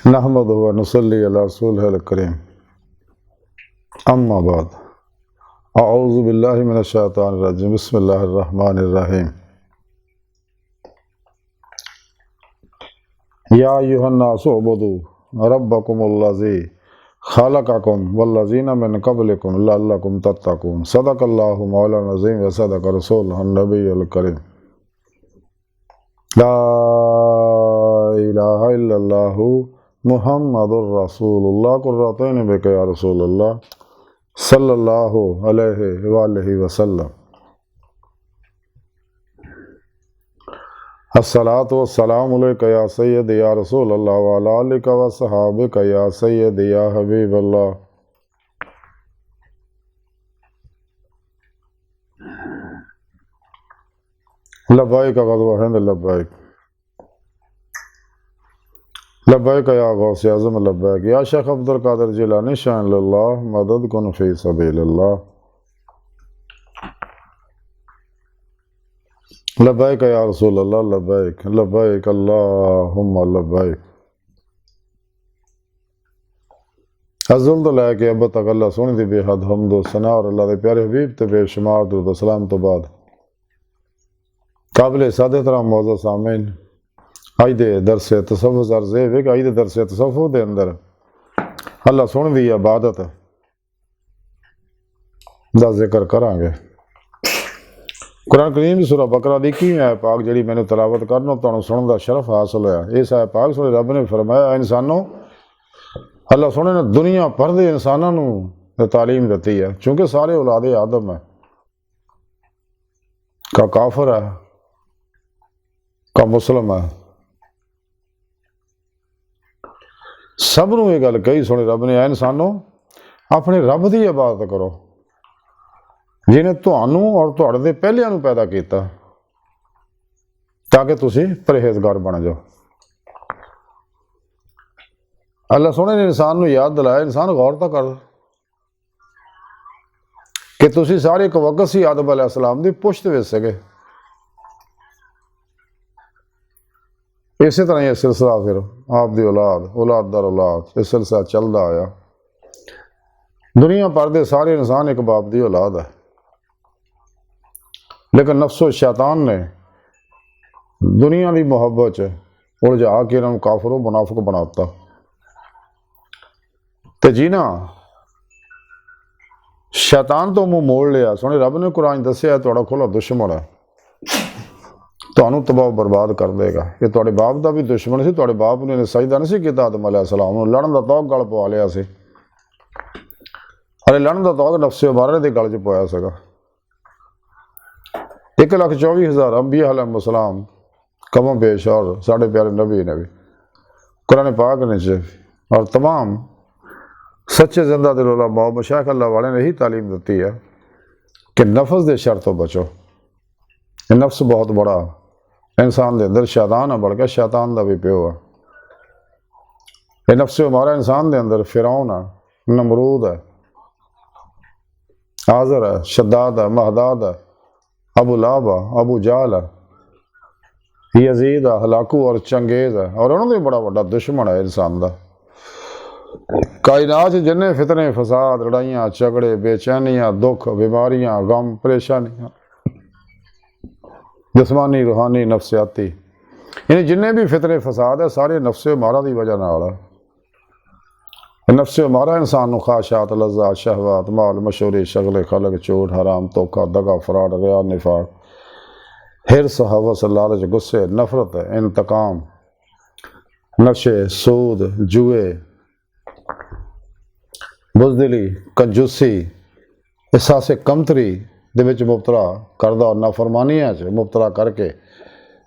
नहमदुहु व नुसल्ली अला रसूलिहिल करीम, अम्मा बाद, अऊज़ु बिल्लाहि मिनश शैतानिर रजीम, बिस्मिल्लाहिर रहमानिर रहीम। या अय्युहन नासु उबुदू रब्बकुमुल्लज़ी खलक़कुम वल्लज़ीना मिन क़ब्लिकुम लअल्लकुम तत्तक़ून। सदक़ल्लाहु मौलाना अज़ीम व सदक़ रसूलुहुन नबियुल करीम। ला इलाहा इल्लल्लाहु मुहम्मदुर रसूलुल्लाह कुर्रतैन बिका या रसूलल्लाह सल्लल्लाहु अलैहि वालैहि वसल्लम। अस्सलातु वस्सलामु अलैका या सय्यदी या रसूलल्लाह व अला आलिका व सहाबिका या सय्यदी या हबीबल्लाह। लब्बैक ग़ज़वा हिंद लब्बैक, लब्बैक या गौसे आज़म लब्बैक, या शेख अब्दुल कादिर जिलानी शान लिल्लाह मदद कुन फी सबीलिल्लाह। लब्बैक या रसूल अल्लाह लब्बैक, लब्बैक अल्लाहुम्मा लब्बैक। अज़ल तो लैके अब तक अल्लाह सोहने दी बेहद हम्द सना और अल्लाह दे प्यारे हबीब ते बेशुमार दुरूद सलाम तो बाद काबिल सादे तरह मौजूद सामीन, अज दे दरसे तसव्वुफ़ अर्ज़ है कि अज दे दरसे तसव्वुफ़ दे अंदर अल्लाह सोहने दी इबादत दा जिक्र करांगे। कुरान करीम दी सूरह बकरा दी 21वीं आयत पाक जिहड़ी मैनूं तलावत करना तुहानूं सुणन दा शरफ हासिल होया। इस आयत पाक सोहणे रब ने फरमाया, इंसानों अल्लाह सोहणे ने दुनिया भर दे इंसानां नूं तालीम दित्ती है, चूँकि सारे औलादे आदम है, का काफिर है का मुस्लिम है, सब नूं ये गल कही सोहणे रब ने, इंसानों अपने रब की इबादत करो जिन्हें तुहानूं और तुहाडे दे पहलियां नूं पैदा किया ताकि तुसीं परहेजगार बन जाओ। अल्लाह सोहणे ने इंसान नूं याद दिलाया, इंसान गौर तो कर कि तुसीं सारे एक वक्त सी आदम अलैहिस्सलाम दी पुश्त विच सके। इसे तरह यह सिलसिला फिर आप दी औलाद औलाद दर औलाद यह सिलसिला चलता आया। दुनिया भर दे सारे इंसान एक बाप की औलाद है, लेकिन नफ्सो शैतान ने दुनिया की मुहब्बत उलझा के इन्होंने काफिर मुनाफिक बनाता ते जिन्हां शैतान तो मुँह मोड़ लिया, सोहणे रब ने कुरान दस्सिया तुहाडा खुला दुश्मन है, तुहानूं तबाह बर्बाद कर देगा। ये तुहाडे बाप का भी दुश्मन सी, तुहाडे बाप ने सजदा नहीं सी कीता आदम अलैहिस्सलाम नूं, लड़न का तौक गल पवा लिया सी। अरे लड़न का तौक नफ्से अमारे दे गल च पवाया सीगा। 1,24,000 अंबिया अलैहिस्सलाम कमों पेश और साढ़े प्यारे नबी ने भी कुरान पाक ने और तमाम सच्चे जिंदा दिल उलमा मशाइख अल्लाह वाले ने ही तालीम दी है कि नफ्स के शर तो बचो। नफ्स बहुत बड़ा इंसान के अंदर शैतान है, बढ़ के शैतान का भी प्यो है। यह नफ्स हमारा इंसान के अंदर फिरौन है, नमरूद है, आज़र है, शद्दाद है, महदाद है, अबू लाहब है, अबू जाल है, यजीद है, हलाकू और चंगेज है, और उन्होंने बड़ा बड़ा दुश्मन है इंसान का। कायनात जिन्हें फितने फसाद लड़ाइयाँ झगड़े बेचैनियाँ दुख बीमारियाँ गम परेशानियाँ जिस्मानी रूहानी नफसियाती यानी जिन्हें भी फितरे फसाद है सारे नफ्से मारा की वजह नाल है। नफ्से मारा इंसान नूं ख्वाहिशात लज़्ज़ात शहवात माल मशहूरी शगले खलक चोट हराम धोखा दगा फराड रिया निफाक हिरस हवस लालच गुस्से नफरत इंतकाम नशे सूद जुए बुज़दिली कंजूसी एहसासे कमतरी दे विच मुबतला करदा और नाफरमानियां च मुबतला करके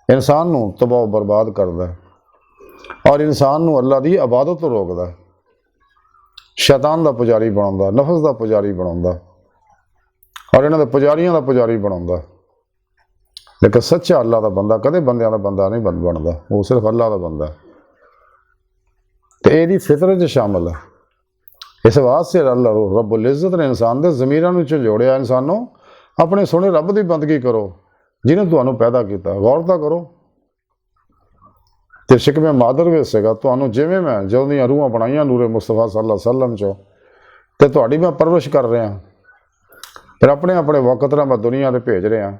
इंसान नूं तबाह बर्बाद करदा और इंसान नूं अल्लाह दी इबादत तो रोकदा, शैतान का पुजारी बनाउंदा, नफ्स का पुजारी बनाउंदा और इन्हां दे पुजारियां का पुजारी बनाउंदा। लेकिन सच्चा अल्लाह का बंदा कदे बंदियां का बंदा नहीं बनदा, वो सिर्फ अल्लाह का बंदा ते इहदी फितरत च शामिल है। इस वास्ते अल्लाह रब्बुल इज़्ज़त ने इंसान के ज़मीरां नूं झंजोड़िया, इंसानों अपने सोहणे रब की बंदगी करो जिन्हें तुहानूं पैदा किया। गौर तो करो ਤੇ ਸ਼ਿਕਵੇ ਮਾਦਰ ਵੀ ਸੀਗਾ ਤੁਹਾਨੂੰ, ਜਿਵੇਂ ਮੈਂ ਜਦੋਂ ਦੀਆਂ ਰੂਹਾਂ ਬਣਾਈਆਂ ਨੂਰੇ ਮੁਸਤਫਾ ਸੱਲੱਲਾਹੁ ਅਲੈਹਿ ਵਸੱਲਮ ਚੋਂ, ਤੇ ਤੁਹਾਡੀ ਮੈਂ ਪਰਵਰਿਸ਼ ਕਰ ਰਿਹਾ, ਫਿਰ ਆਪਣੇ ਆਪਣੇ ਵਕਤ ਨਾਲ ਮੈਂ ਦੁਨੀਆ ਤੇ ਭੇਜ ਰਿਹਾ,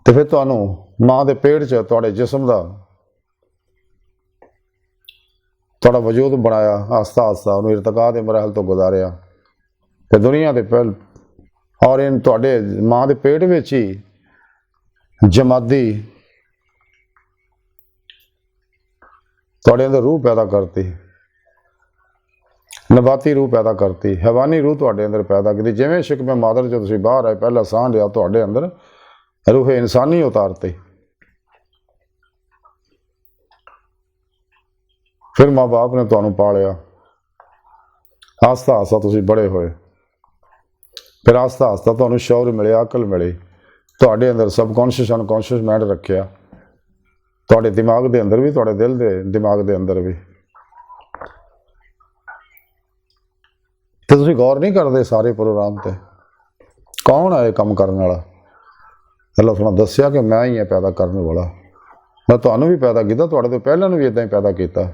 ਤੇ ਫਿਰ ਤੁਹਾਨੂੰ ਮਾਂ ਦੇ ਪੇਟ 'ਚ ਤੁਹਾਡੇ ਜਿਸਮ ਦਾ ਤੁਹਾਡਾ ਵਜੂਦ ਬਣਾਇਆ, ਆਸਤਾ ਆਸਤਾ ਉਹਨੂੰ ਇਰਤਕਾ ਦੇ ਮਰਾਹਲ ਤੋਂ ਗੁਜ਼ਾਰਿਆ, ਤੇ ਦੁਨੀਆ ਦੇ ਪਹਿਲ ਔਰ ਇਹ ਤੁਹਾਡੇ ਮਾਂ ਦੇ ਪੇਟ ਵਿੱਚ ਹੀ ਜਮਾਦੀ ਤੁਹਾਡੇ ਅੰਦਰ ਰੂਹ ਪੈਦਾ ਕਰਤੀ, ਨਬਾਤੀ ਰੂਹ ਪੈਦਾ ਕਰਤੀ, ਹੈਵਾਨੀ ਰੂਹ ਤੁਹਾਡੇ ਅੰਦਰ ਪੈਦਾ ਕੀਤੀ। ਜਿਵੇਂ ਸ਼ਿਕਵੇ ਮਾਦਰ 'ਚੋਂ ਤੁਸੀਂ ਬਾਹਰ ਆਏ, ਪਹਿਲਾਂ ਸਾਹ ਲਿਆ, ਤੁਹਾਡੇ ਅੰਦਰ ਰੂਹ ਇਨਸਾਨੀ ਉਤਾਰਤੀ। ਫਿਰ ਮਾਂ ਬਾਪ ਨੇ ਤੁਹਾਨੂੰ ਪਾਲਿਆ, ਆਸਤਾ ਆਸਤਾ ਤੁਸੀਂ ਬੜੇ ਹੋਏ, ਫਿਰ ਆਸਤਾ ਆਸਤਾ ਤੁਹਾਨੂੰ ਸ਼ੌਰ ਮਿਲਿਆ, ਅਕਲ ਮਿਲੀ, ਤੁਹਾਡੇ ਅੰਦਰ ਸਬਕੌਨਸ਼ੀਅਸ ਅਨਕੌਨਸ਼ੀਅਸ ਮਾਈਂਡ ਰੱਖਿਆ, ਤੁਹਾਡੇ ਦਿਮਾਗ ਦੇ ਅੰਦਰ ਵੀ, ਤੁਹਾਡੇ ਦਿਲ ਦੇ ਦਿਮਾਗ ਦੇ ਅੰਦਰ ਵੀ। ਤੇ ਤੁਸੀਂ ਗੌਰ ਨਹੀਂ ਕਰਦੇ ਸਾਰੇ ਪ੍ਰੋਗਰਾਮ ਤੇ, ਕੌਣ ਹੈ ਇਹ ਕੰਮ ਕਰਨ ਵਾਲਾ? ਅੱਲਾਹ ਤੁਹਾਨੂੰ ਦੱਸਿਆ ਕਿ ਮੈਂ ਹੀ ਹਾਂ ਪੈਦਾ ਕਰਨ ਵਾਲਾ, ਮੈਂ ਤੁਹਾਨੂੰ ਵੀ ਪੈਦਾ ਕੀਤਾ, ਤੁਹਾਡੇ ਤੋਂ ਪਹਿਲਾਂ ਨੂੰ ਵੀ ਇੱਦਾਂ ਹੀ ਪੈਦਾ ਕੀਤਾ,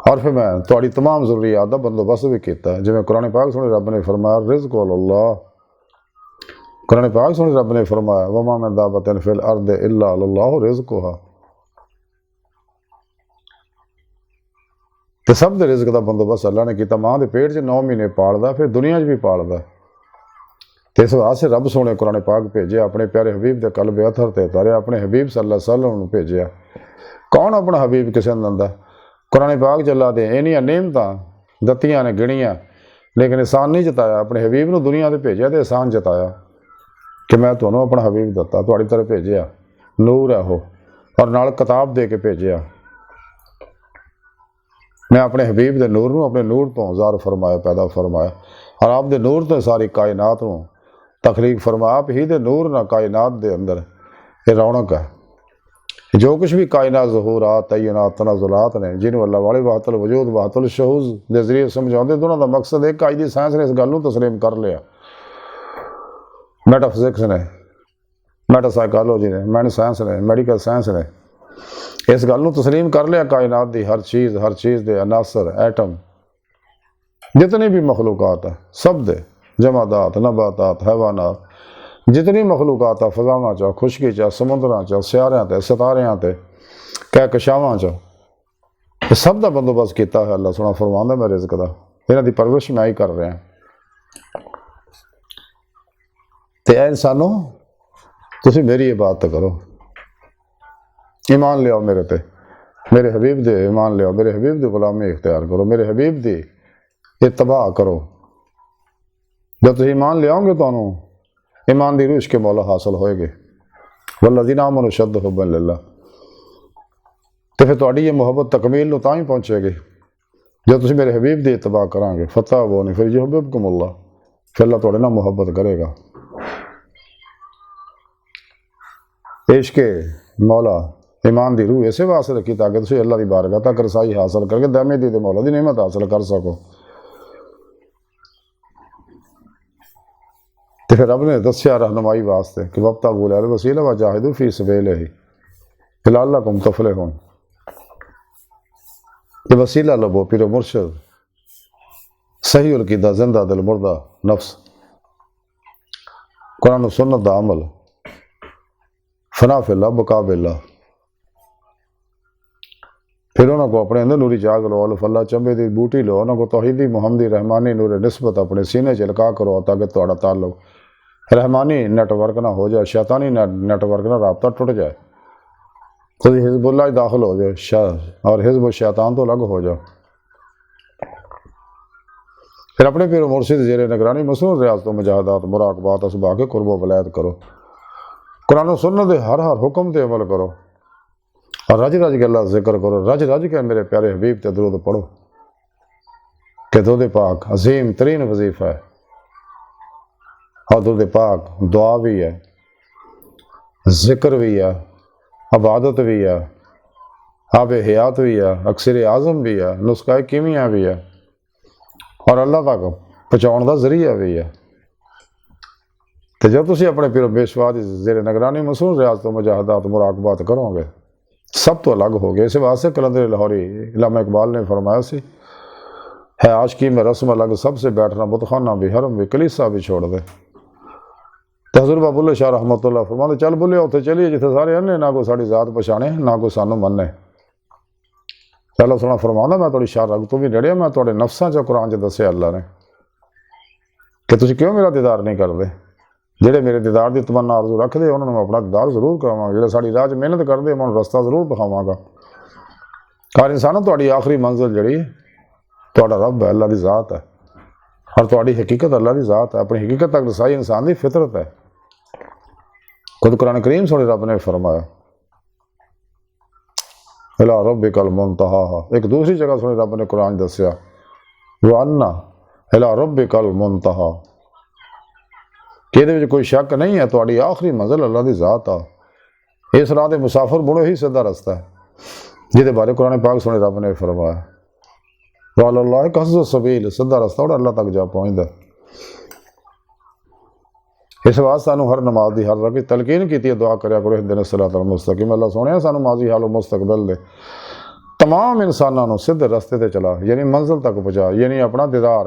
ਔਰ ਫਿਰ ਮੈਂ ਤੁਹਾਡੀ तमाम ਜ਼ਰੂਰੀਆਤ ਦਾ ਬੰਦੋਬਸਤ ਵੀ ਕੀਤਾ। ਜਿਵੇਂ ਕੁਰਾਨ ਪਾਕ ਸੁਣੇ ਰੱਬ ਨੇ ਫਰਮਾਇਆ ਰਿਜ਼ਕ ਅੱਲਾਹ, ਕੁਰਾਨ ਪਾਕ ਸੁਣੇ ਰੱਬ ਨੇ ਫਰਮਾਇਆ ਵਮਾ ਮਿਨ ਦਾਬਤਿਨ ਫਿਲ ਅਰਦ ਇल्ला अल्लाह रिज़्क़ुहा, ਤੇ ਸਭ ਦੇ ਰਿਜ਼ਕ ਦਾ ਬੰਦੋਬਸਤ ਅੱਲਾਹ ਨੇ ਕੀਤਾ। ਮਾਂ ਦੇ ਪੇਟ 'ਚ 9 ਮਹੀਨੇ ਪਾਲਦਾ, ਫਿਰ ਦੁਨੀਆ 'ਚ ਵੀ ਪਾਲਦਾ, ਤੇ ਇਸ ਵਾਸਤੇ ਰੱਬ ਸੋਹਣੇ ਕੁਰਾਨ ਪਾਕ ਭੇਜਿਆ, ਆਪਣੇ ਪਿਆਰੇ ਹਬੀਬ ਦੇ ਕਲਬ ਅਥਰ ਤੇ ਉਤਾਰਿਆ, ਆਪਣੇ ਹਬੀਬ ਸੱਲੱਲਾਹੁ ਅਲੈਹਿ ਵਸੱਲਮ ਨੂੰ ਭੇਜਿਆ। ਕੌਣ ਆਪਣਾ ਹਬੀਬ ਕਿਸੇ ਨੂੰ ਦਿੰਦਾ? ਕੁਰਾਨ ਪਾਕ 'ਚ ਅੱਲਾਹ ਦੇ ਇੰਨੀਆਂ ਨਿਅਮਤਾਂ ਦਿੱਤੀਆਂ ਨੇ ਗਿਣੀਆਂ, ਲੇਕਿਨ ਇਹਸਾਨ ਨਹੀਂ ਜਤਾਇਆ। ਆਪਣੇ ਹਬੀਬ ਨੂੰ ਦੁਨੀਆ 'ਤੇ ਭੇਜਿਆ ਤੇ ਇਹਸਾਨ ਜਤਾਇਆ ਕਿ ਮੈਂ ਤੁਹਾਨੂੰ ਆਪਣਾ ਹਬੀਬ ਦਿੱਤਾ, ਤੁਹਾਡੀ ਤਰ੍ਹਾਂ ਭੇਜਿਆ, ਨੂਰ ਹੈ ਉਹ, ਔਰ ਨਾਲ ਕਿਤਾਬ ਦੇ ਕੇ ਭੇਜਿਆ। ਮੈਂ ਆਪਣੇ ਹਬੀਬ ਦੇ ਨੂਰ ਨੂੰ ਆਪਣੇ ਨੂਰ ਤੋਂ ਜ਼ਾਹਰ ਫਰਮਾਇਆ, ਪੈਦਾ ਫਰਮਾਇਆ, ਔਰ ਆਪ ਦੇ ਨੂਰ ਤੋਂ ਸਾਰੀ ਕਾਇਨਾਤ ਨੂੰ ਤਖਲੀਕ ਫਰਮਾਇਆ। ਆਪ ਹੀ ਦੇ ਨੂਰ ਨਾਲ ਕਾਇਨਾਤ ਦੇ ਅੰਦਰ ਇਹ ਰੌਣਕ ਹੈ। ਜੋ ਕੁਛ ਵੀ ਕਾਇਨਾਤ ਜ਼ਹੂਰਾਤ ਤੈਨਾਤ ਤਨਾਜ਼ੁਲਾਤ ਨੇ, ਜਿਹਨੂੰ ਅੱਲਾਹ ਵਾਲੇ ਵਾਹਤਲ ਵਜੂਦ ਵਾਹਤਲ ਸ਼ਹੂਜ਼ ਦੇ ਜ਼ਰੀਏ ਸਮਝਾਉਂਦੇ, ਦੋਨਾਂ ਦਾ ਮਕਸਦ ਇੱਕ। ਅੱਜ ਦੀ ਸਾਇੰਸ ਨੇ ਇਸ ਗੱਲ ਨੂੰ ਤਸਲੀਮ ਕਰ ਲਿਆ, ਮੈਟਾਫਿਜ਼ਿਕਸ ਨੇ, ਮੈਟਾਸਾਈਕੋਲੋਜੀ ਨੇ, ਮੈਨ ਸਾਇੰਸ ਨੇ, ਮੈਡੀਕਲ ਸਾਇੰਸ ਨੇ ਇਸ ਗੱਲ ਨੂੰ ਤਸਲੀਮ ਕਰ ਲਿਆ। ਕਾਇਨਾਤ ਦੀ ਹਰ ਚੀਜ਼ ਦੇ ਅਨਾਸਰ, ਐਟਮ, ਜਿਤਨੀ ਵੀ ਮਖਲੂਕਾਤ ਹੈ, ਸਭ ਦੇ ਜਮਾਦਾਤ, ਨਬਾਤਾਤ, ਹੈਵਾਨਾਤ, ਜਿਤਨੀ ਮਖਲੂਕਾਤ ਆ ਫਜ਼ਾਵਾਂ 'ਚ, ਖੁਸ਼ਕੀ 'ਚ, ਸਮੁੰਦਰਾਂ 'ਚ, ਸਿਆਰਿਆਂ 'ਤੇ, ਸਿਤਾਰਿਆਂ 'ਤੇ, ਕਹਿਕਸ਼ਾਵਾਂ 'ਚ, ਇਹ ਸਭ ਦਾ ਬੰਦੋਬਸਤ ਕੀਤਾ ਹੈ। ਅੱਲਾਹ ਸੋਹਣਾ ਫਰਮਾਉਂਦਾ ਮੈਂ ਰਿਜ਼ਕ ਦਾ, ਇਹਨਾਂ ਦੀ ਪਰਵਰਿਸ਼ ਮੈਂ ਹੀ ਕਰ ਰਿਹਾ। ਤੇ ਐ ਇਨਸਾਨੋ ਤੁਸੀਂ ਮੇਰੀ ਇਬਾਦਤ ਕਰੋ, ਈਮਾਨ ਲਿਆਓ ਮੇਰੇ ਤੇ, ਮੇਰੇ ਹਬੀਬ ਦੇ ਈਮਾਨ ਲਿਆਓ, ਮੇਰੇ ਹਬੀਬ ਦੀ ਗੁਲਾਮੀ ਇਖਤਿਆਰ ਕਰੋ, ਮੇਰੇ ਹਬੀਬ ਦੀ ਇਤਬਾ ਕਰੋ। ਜਦ ਤੁਸੀਂ ਈਮਾਨ ਲਿਆਓਗੇ ਤੁਹਾਨੂੰ ईमान दी रूह इश्क़ मौला हासिल होएगी, वल्लज़ीना आमनू अशद्दु हुब्बन लिल्लाह। तो फिर तुहाडी ये मुहब्बत तकमील नूं तां ही पहुँचेगी जब तुसीं मेरे हबीब दी इत्तबा करांगे। फत्ताबूनी फिर युहब्बिबकुमुल्लाह, फिर अल्लाह तुहाडे नाल मुहब्बत करेगा। इश्क़ मौला ईमान दी रूह इसे वास्ते रखी ताकि तुसीं अल्लाह दी बारगाह तक रसाई हासिल करके दामे दी मौला दी नेमत हासिल कर सको। तो फिर रब ने दस्या रहनुमाई वास्ते कि वब्तगू इलैहिल वसीला वजाहिदू फी सबीलिही लअल्लकुम तुफलिहून। ये वसीला लबो, पीरो मुर्शिद, सही उल कीदा, जिंदा दिल मुर्दा नफ्स, कुरान सुन्नत दा अमल, फना फिल्लाह बका बिल्लाह। फिर उन्होंने को अपने अंदर नूरी जाग लो, अल फल्ला चंबे दी बूटी लो, उन्होंने को तौहीदी मुहम्मदी रहमानी नूर निस्बत अपने सीने च लका करो ताकि तुहाडा ताल्लुक रहमानी नेटवर्क ना हो जाए, शैतानी नेटवर्क ना राबता टूट जाए। तो हिजबुल्लाह दाखिल हो जाए और हिजब शैतान तो अलग हो जाओ। फिर अपने पीर मुर्शिद ज़ेरे निगरानी मसरूर रियाज़त मुजाहदात मुराकबात असबा के कुर्ब वलायत करो, कुरान सुन्नत दे हर हुक्म ते अमल करो, और रज रज के अल्लाह जिक्र करो, रज रज के मेरे प्यारे हबीब ते दरूद पढ़ो कि दुरूद पाक अजीम तरीन वजीफ़ा है। और दुरूद पाक दुआ भी है, जिक्र भी है, इबादत भी है, आब हयात भी है, अक्सर आज़म भी है, नुस्खा कीमिया भी है, और अल्लाह तक पहुँचाने का जरिया भी है। तो जब तुम अपने पीरो पेशवा की जेर निगरानी मसरूर रियाज तो मुजाहदात मुराकबात करोगे सब तो अलग हो गए। इस वास्ते कलंदर लाहौरी इल्लामा इकबाल ने फरमाया सी है आशकी में रस्म अलग सबसे बैठना बुतखाना भी हरम भी कलीसा भी छोड़ दे। तो हजूर बाबा बुल्ले शाह रहमतुल्लाह फरमाते चल बुल्ले उत्थे चलिए जिथे सारे अन्ने ना कोई साड़ी जात पछाणे ना कोई सानू मन्ने। चलो सुना फरमाना मैं थोड़ी शाह रग तो भी नड़िया मैं थोड़े नफ्सा च कुरान च दस्या अल्लाह ने कि तुम क्यों मेरा दीदार नहीं करते। ਜਿਹੜੇ ਮੇਰੇ ਦੀਦਾਰ ਦੀ ਤਮੰਨਾ ਆਰਜ਼ੂ ਰੱਖਦੇ ਉਹਨਾਂ ਨੂੰ ਮੈਂ ਆਪਣਾ ਦੀਦਾਰ ਜ਼ਰੂਰ ਕਰਾਵਾਂਗਾ। ਜਿਹੜੇ ਸਾਡੀ ਰਾਹ 'ਚ ਮਿਹਨਤ ਕਰਦੇ ਮੈਂ ਉਹਨਾਂ ਰਸਤਾ ਜ਼ਰੂਰ ਦਿਖਾਵਾਂਗਾ। ਹਰ ਇਨਸਾਨ ਤੁਹਾਡੀ ਆਖਰੀ ਮੰਜ਼ਿਲ ਜਿਹੜੀ ਤੁਹਾਡਾ ਰੱਬ ਹੈ, ਅੱਲਾ ਦੀ ਜ਼ਾਤ ਹੈ ਔਰ ਤੁਹਾਡੀ ਹਕੀਕਤ ਅੱਲਾ ਦੀ ਜ਼ਾਤ ਹੈ। ਆਪਣੀ ਹਕੀਕਤ ਤੱਕ ਰਸਾਈ ਇਨਸਾਨ ਦੀ ਫਿਤਰਤ ਹੈ। खुद कुरान करीम सोने रब ने फरमाया इला रब्बिकल मुंतहा। एक दूसरी जगह सोने रब ने कुरान दस्या वअन्ना इला रब्बिकल मुंतहा कि इहदे विच कोई शक नहीं है तुहाडी आखिरी मंजिल अल्लाह दी ज़ात आ। इस राह दे मुसाफिर मुड़ो ही सीधा रस्ता है जिहदे बारे कुरान पाक सोने रब ने फरमाया वअलल्लाहि क़स्दु सबील सीधा रस्ता और अल्लाह तक जा पहुँचदा। इस वास्ते सानू हर नमाज की हर रग तलकीन की दुआ करया करो इहदिना सिरातल मुस्तकीम। अल्लाह सोने सानू माजी हालो मुस्तकबिल दे तमाम इंसानों को सीधे रस्ते ते चला यानी मंजिल तक पहुँचा यानी अपना दीदार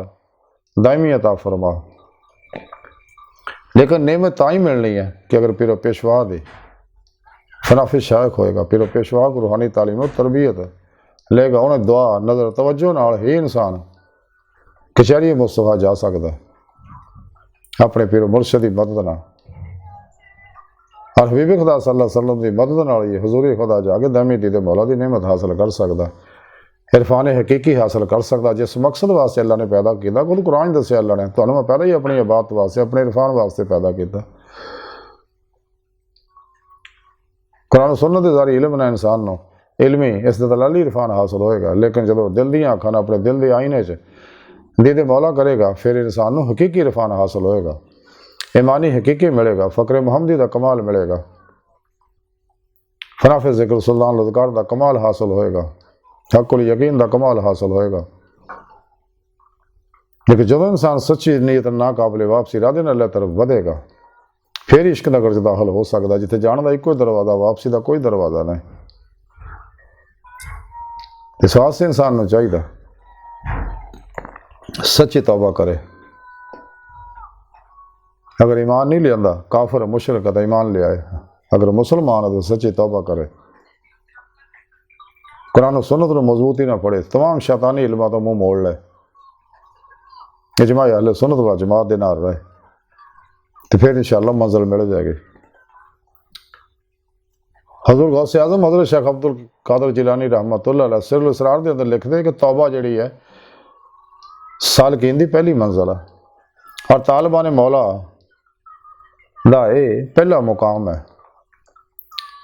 दायमी अता फरमा। लेकिन नेमत ताई मिलनी है कि अगर पीरो पेशवा दे फनाफिज शायक होएगा, पीरो पेशवा को रूहानी तालीम और तरबियत लेगा, उन्हें दुआ नज़र तवज्जो नाल ही इंसान कचहरी मुस्तफा जा सकता है अपने पीरो मुर्शद की मदद नाल और हबीब खुदा सल्लल्लाहु अलैहि वसल्लम की मदद नाल ही हजूरी खुदा जाके दामी दी मौला की नेमत हासिल कर सकता, इरफान हकीकी हासिल कर सकता जिस मकसद वास्ते अल्लाह ने पैदा किया। खुद कुरान दस्या अल्लाह ने तुहानू मैं पैदा ही अपनी इबादत वास्ते अपने इरफान वास्ते पैदा किया। कुरान सुनने के ज़रिए इल्म ना इंसान को इलमी इस दलाली इरफान हासिल होएगा। लेकिन जो दिल दी अखां अपने दिल के आईने च दीदे मौला करेगा फिर इंसान को हकीकी इरफान हासिल होएगा, ईमानी हकीकी मिलेगा, फ़क्र मुहम्मदी का कमाल मिलेगा, फनाफे ज़िक्र सुल्तान लज़कार का कमाल हासिल होएगा, हक़ुल यकीन का कमाल हासिल होएगा। लेकिन जो इंसान सच्ची नीयत नाकाबिल वापसी इरादे नाल अल्लाह तरफ बढ़ेगा फिर इश्क नगर च दाखिल हो सकता जिथे जाने का एको दरवाज़ा वापसी का कोई दरवाज़ा नहीं। इस वास्ते इंसान को चाहिए सच्ची तौबा करे। अगर ईमान नहीं लिया काफिर मुशरिक तो ईमान ले आए, अगर मुसलमान है तो सच्ची तौबा करे, कुरान सुन्नत को मजबूती ना पढ़े, तमाम शैतानी इल्मां तो मुँह मोड़ ले, इजमा अहले सुन्नत व जमात दे नाल रहे तो फिर इंशाअल्लाह मंजिल मिल जाएगी। हजूर गौसे आज़म हज़रत शेख अब्दुल कादिर जिलानी रहमतुल्लाह अलैह सिरुल इसरार दे अंदर लिखते कि तौबा जिहड़ी है सालकीन दी पहली मंजिल है और तालिबान मौला दा पहला मुकाम है।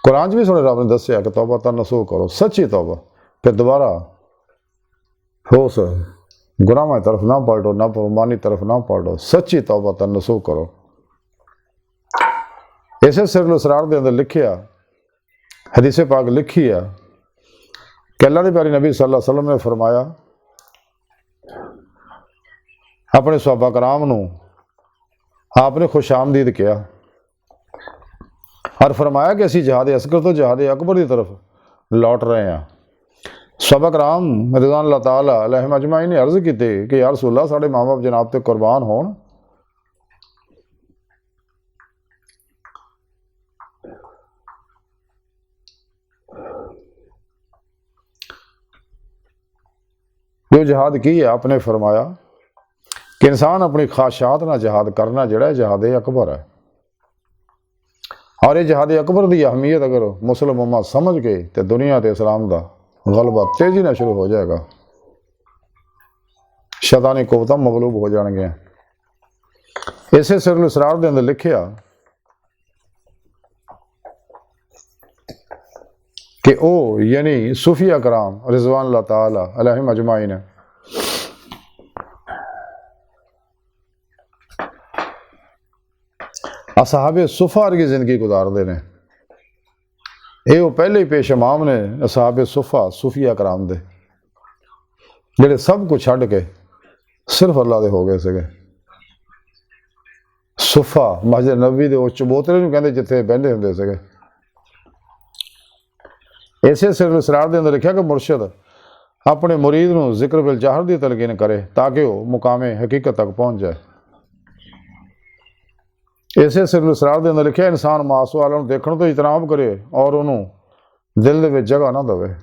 कुरान भी सुने रब ने दस्या कि तौबा तनसूह करो, सच्ची तौबा, फिर दोबारा उस गुनाह की तरफ ना पलटो, ना फरमानी तरफ ना पलटो, सच्ची तौबा तनसूह करो। इसे सिरुल इसरार दे अंदर लिखिया हदीस पाक लिखी है कि अल्लाह के प्यारे नबी सल्लल्लाहु अलैहि वसल्लम ने फरमाया अपने सहाबा कराम नू आपने खुश आमदीद किया और फरमाया कि असी जहाद असगर तो जहाद अकबर की तरफ लौट रहे हैं। सहाबा कराम रिज़वान अल्लाह ताला अलैहिम अजमाइन ने अर्ज़ की कि या रसूल अल्लाह साढ़े माँ बाप जनाब ते कुर्बान होण, जो जहाद की है आपने फरमाया कि इंसान अपनी ख्वाहिशात ना जहाद करना जड़ा जहाद अकबर है और ये जहाद अकबर की अहमियत अगर मुस्लिम उम्मा समझ गए तो दुनिया के इस्लाम का गलबा तेजी ना शुरू हो जाएगा, शैतानी कुव्वतां मगलूब हो जाएंगे। इसे सिरुल इसरार दे अंदर लिखिया कि ओ यानी सूफिया कराम रिज़वान अल्लाह ताला अलैहिम अजमाइन असहाबे सुफा की जिंदगी गुजारते हैं। ये पहले ही पेशमाम ने असहाबे सुफा सूफिया कराम दे जिहड़े सब कुछ छड्ड के सिर्फ अल्लाह दे हो गए थे, ਸੁਫਾ ਮਸਜਿਦ ਨਬੀ ਦੇ ਉਹ ਚਬੂਤਰੇ ਨੂੰ ਕਹਿੰਦੇ ਜਿੱਥੇ ਬਹਿੰਦੇ ਹੁੰਦੇ ਸੀਗੇ। ਇਸੇ ਸਿਰ ਇਸਰਾਰ ਦੇ ਅੰਦਰ ਲਿਖਿਆ ਕਿ ਮੁਰਸ਼ਿਦ ਆਪਣੇ ਮੁਰੀਦ ਨੂੰ ਜ਼ਿਕਰ ਬਿਲ ਜਾਹਰ ਦੀ ਤਲਕੀਨ ਕਰੇ ਤਾਂ ਕਿ ਉਹ ਮੁਕਾਮੇ ਹਕੀਕਤ ਤੱਕ ਪਹੁੰਚ ਜਾਏ। ਇਸੇ ਸਿਰ ਇਸਰਾਰ ਦੇ ਅੰਦਰ ਲਿਖਿਆ ਇਨਸਾਨ ਮਾਸੂਆਲਾ ਨੂੰ ਦੇਖਣ ਤੋਂ ਇਜਤਨਾਬ ਕਰੇ ਔਰ ਉਹਨੂੰ ਦਿਲ ਦੇ ਵਿੱਚ ਜਗ੍ਹਾ ਨਾ ਦੇਵੇ।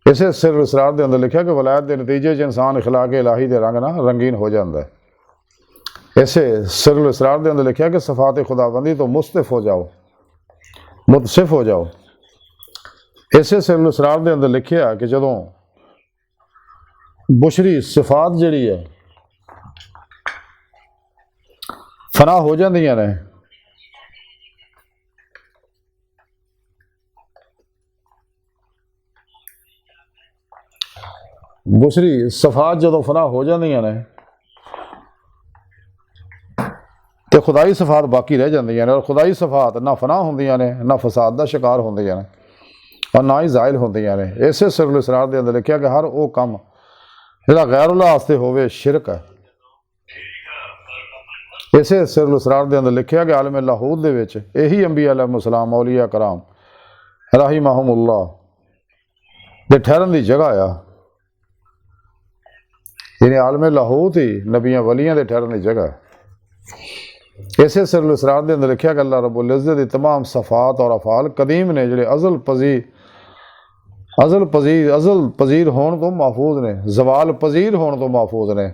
ਇਸੇ ਸਿਰ ਇਸਰਾਰ ਦੇ ਅੰਦਰ ਲਿਖਿਆ ਕਿ ਵਲਾਇਤ ਦੇ ਨਤੀਜੇ 'ਚ ਇਨਸਾਨ ਇਖਲਾਕ ਇਲਾਹੀ ਦੇ ਰੰਗ ਨਾਲ ਰੰਗੀਨ ਹੋ ਜਾਂਦਾ ਹੈ। ਇਸੇ ਸਿਰ ਇਸਰਾਰ ਦੇ ਅੰਦਰ ਲਿਖਿਆ ਕਿ ਸਫਾਤ ਖੁਦਾਬੰਦੀ ਤੋਂ ਮੁਸਤਫ ਹੋ ਜਾਓ, ਮੁਤਸਿਫ ਹੋ ਜਾਓ। ਇਸੇ ਸਿਰ ਇਸਰਾਰ ਦੇ ਅੰਦਰ ਲਿਖਿਆ ਕਿ ਜਦੋਂ ਬੁਸ਼ਰੀ ਸਿਫਾਤ ਜਿਹੜੀ ਹੈ ਫਨਾ ਹੋ ਜਾਂਦੀਆਂ ਨੇ, ਬੁਸ਼ਰੀ ਸਿਫਾਤ ਜਦੋਂ ਫਨਾ ਹੋ ਜਾਂਦੀਆਂ ਨੇ ਤੇ ਖੁਦਾਈ ਸਿਫਾਤ ਬਾਕੀ ਰਹਿ ਜਾਂਦੀਆਂ ਨੇ। ਔਰ ਖੁਦਾਈ ਸਿਫਾਤ ਨਾ ਫਨਾ ਹੁੰਦੀਆਂ ਨੇ, ਨਾ ਫਸਾਦ ਦਾ ਸ਼ਿਕਾਰ ਹੁੰਦੀਆਂ ਨੇ, ਔਰ ਨਾ ਹੀ ਜ਼ਾਇਲ ਹੁੰਦੀਆਂ ਨੇ। ਇਸੇ ਸਿਰ ਇਸਰਾਰ ਦੇ ਅੰਦਰ ਲਿਖਿਆ ਕਿ ਹਰ ਉਹ ਕੰਮ ਜਿਹੜਾ ਗੈਰੁੱਲਾਹ ਵਾਸਤੇ ਹੋਵੇ ਸ਼ਿਰਕ ਹੈ। ਇਸੇ ਸਿਰ ਇਸਰਾਰ ਦੇ ਅੰਦਰ ਲਿਖਿਆ ਕਿ ਆਲਮ ਲਾਹੂਦ ਦੇ ਵਿੱਚ ਇਹੀ ਅੰਬੀਆ ਅਲੈਹਿਮੁਸਸਲਾਮ ਔਲੀਆ ਕਰਾਮ ਰਾਹਿਮਹੁਮੁੱਲਾਹ ਦੇ ਠਹਿਰਨ ਦੀ ਜਗ੍ਹਾ ਆ। यानी आलम लाहौत ही नबियां वलियां दे ठहरन की जगह। इसे सिर इसरार के अंदर लिखा कि अल्लाह रब्बुल इज़्ज़त दी तमाम सफ़ात और अफ़ाल कदीम ने जिहड़े अज़ल पजीर होने तो महफूज ने, जवाल पजीर होने तो महफूज ने।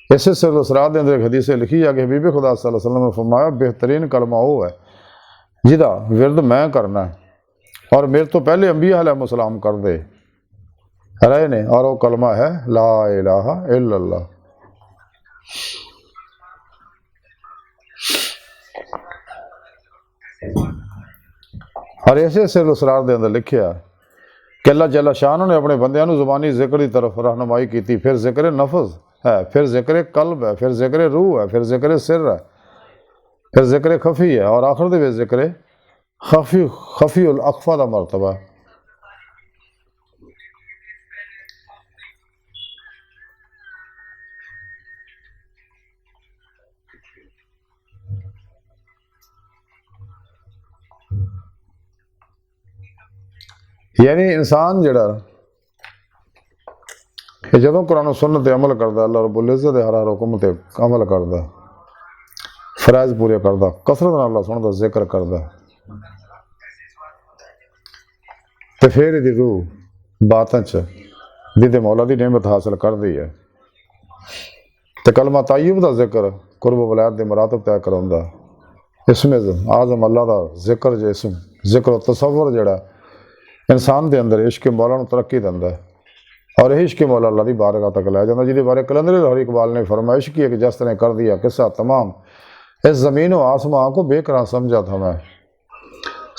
इसे सिर इसरार के अंदर एक हदीस लिखी है कि हबीब खुदा सल्लल्लाहु अलैहि वसल्लम ने फरमाया बेहतरीन कलमा वो है जिहदा विरद मैं करना है और मेरे तो पहले अंबिया अलैहिस्सलाम कर दे रहे ने, और वो कलमा है ला इलाहा इल्लल्लाह। और इसे सिर इसरार के अंदर लिखा कि अल्लाह जल्ला शाह ने अपने बंदियां नूं ज़ुबानी जिक्र की तरफ रहनुमाई की, फिर जिक्र नफज है, फिर जिक्र कल्ब है, फिर जिक्र रूह है, फिर जिक्र सिर है, फिर जिक्र खफी है, और आखिर दे विच जिक्र खफी उल अखफा का मरतबा। यानी इंसान जड़ा जदों कुरान सुन्नत ते अमल करता, अल्लाह रब्बुल इज़्ज़त हर हर हुक्म ते अमल करता, फराइज पूरे करता, कसरत नाल अल्लाह सुनता, जिक्र करता, तो फिर इहदी रूह बातां च जिहदे मौला दी नेमत हासिल करदी है। तो कलमा ताय्युब दा जिक्र कुर्ब वलायत दे मरातब तय कराउंदा। इसमें आज़म अल्लाह दा जिक्र जे इसम जिक्र तसव्वुर जड़ा इंसान के अंदर इश्क मौला तरक्की दिंदा है, और यही इश्क मौला अल्लाह की बारगाह तक लै जाता, जिहदे बारे कलंदर लाहौरी इकबाल ने फरमाया इश्क एक जस्त ने कर दिया किस्सा तमाम, इस ज़मीन व आसमां को बेकरार समझा था मैं।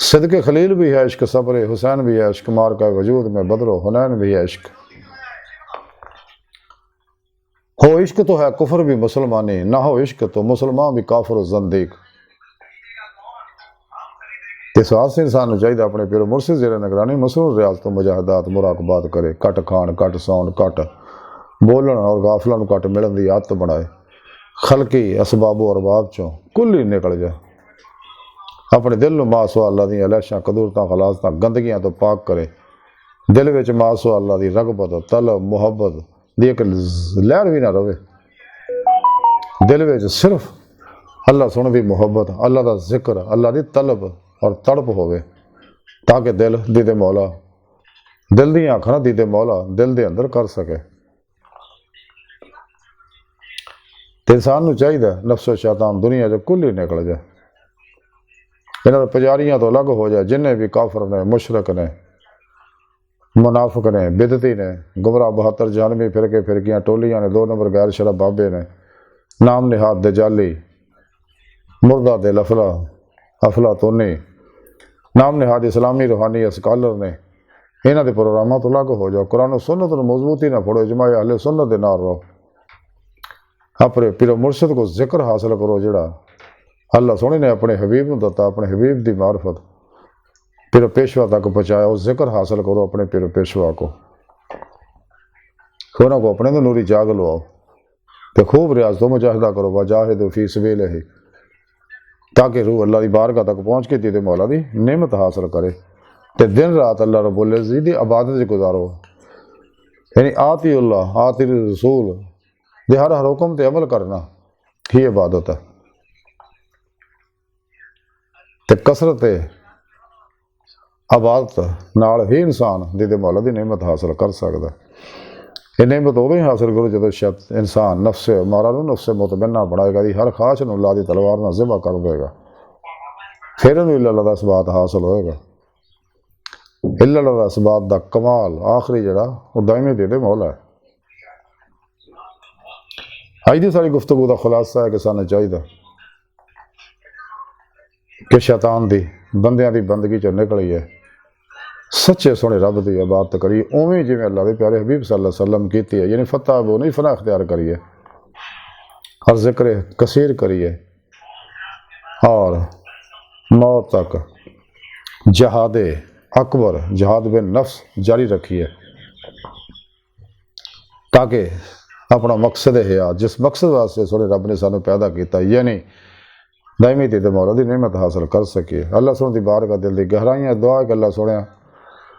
सिद्क़ खलील भी है इश्क, सब्र हुसैन भी है इश्क, मार का वजूद में बदरो हुनैन भी है इश्क। हो इश्क तो है कुफर भी मुसलमानी, ना हो इश्क तो मुसलमान भी काफिर ज़ंदीक। इस वास्ते इंसान चाहिए अपने पिरो मुर्शिद जेरे निगरानी मसरूर रियाज तो मुजाहदात मुराकबात करे, घट खाण घट सौण घट बोलन और गाफलों घट मिलन की आदत बनाए, खलकी असबाबो अरबाब चों कुल ही निकल जाए, अपने दिल में मासो अल्लाह दी अलैशां कदूरतां खलासतां गंदगियां तो पाक करे, दिल विच मासो अल्लाह दी रगबत तलब मुहब्बत दी एक लहर भी ना रहे, दिल विच सिर्फ अल्लाह सुन दी मुहब्बत, अल्लाह दा जिक्र, अल्लाह दी तलब और तड़प होवे, ताकि दिल दीदे मौला दिल दी आँख ना दीदे मौला दिल दे अंदर कर सके। तो इंसान नूं चाहिए नफ्सो शैतान दुनिया जो कुल ही निकल जाए, इन्हां पुजारियां तो अलग हो जाए, जिन्हें भी काफर ने मुशरक ने मुनाफिक ने बिदती ने गुमराह 72 जानवी फिरकियां टोलियां ने 2 नंबर गैर शरब बाबे ने नाम निहाद दे जाली मुर्दा दे लफला अफलातूनी नाम निहाद इस्लामी रूहानी स्कॉलर ने, इन्हां दे प्रोग्रामां तो अलग हो जाओ, कुरान सुन्नत नूं मजबूती ना पढ़ो, इजमा अहले सुन्नत दे नाल रहो, अपने पिरो मुर्शिद को जिक्र हासिल करो जिहड़ा अल्लाह सोहणे ने अपने हबीब नूं दता, अपने हबीब दी मार्फत पिरो पेशवा तक पहुँचाया, उस जिक्र हासिल करो अपने पिरो पेशवा को। उन्होंने को अपने तो नूरी जाग लवाओ तो खूब रियाज तो मुजाहिदा करो वजाहिद फी सबीलिही, ताकि रूह अल्लाह की बारगाह तक पहुँच के ते मौला की नेमत हासिल करे। तो दिन रात अल्लाह रब्बुल इज़्ज़त की इबादत गुजारो, यानी आती अल्लाह आती रसूल दे हर हुक्म ते अमल करना ही इबादत है। तो कसरत इबादत नाल ही इंसान दे मौला की नेमत हासिल कर सकता। ये नेमत उदों ही हासिल करो जो इंसान नफ्से मारा नफ्से मुतमन्ना बनाएगा, हर ख्वाहिश नूं अल्लाह दी तलवार नाल ज़िबा कर देगा, फिर इन्हूं अल्लाह दा इसबात हासिल होएगा। अल्लाह दा इसबात दा कमाल आखिरी जिहड़ा वो दाइमी दे मौला है। अज दी सारी गुफ्तगू का खुलासा है कि सानूं चाहिए कि शैतान दी बंदियां दी बंदगी चो निकलिए, सच्चे सोने रब की इबादत करिए उवें जिवें अल्लाह के प्यारे हबीब सल्लल्लाहु अलैहि वसल्लम की है, यानी फतह वो नहीं फना अख्तियार करिए और जिक्र कसीर करिए और मौत तक जहाद अकबर जहाद बिन नफ्स जारी रखिए, ताकि अपना मकसद है जिस मकसद वास्ते सोने रब ने सानू पैदा किया, यानी दायमी ते मौला की नेमत हासिल कर सके। अल्लाह सोने की बारगाह दिल की गहराइयां दुआ कि अल्लाह सोने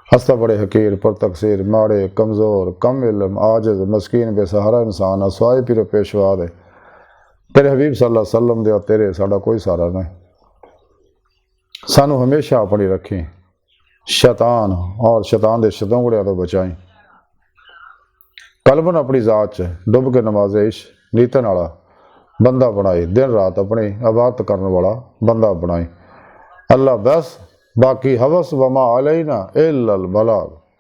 हस्ता बड़े हकीर पर तकसीर माड़े कमज़ोर कम इल्म आजिज़ मस्कीन बेसहारा इंसान असवाए पीरो पेशवा दे तेरे हबीब सल्लल्लाहु अलैहि वसल्लम दे तेरे साडा कोई सहारा नहीं, सानू हमेशा अपनी रखें शैतान और शैतान के शतोंगड़ियां तो बचाएं, कल्बन अपनी जात च डुब के नमाज़े इश्क नीतन वाला बंदा बनाए, दिन रात अपनी इबादत करने वाला बंदा बनाए। अल्लाह बस बाकी हवस वमा अलैना इल्लल बलाग।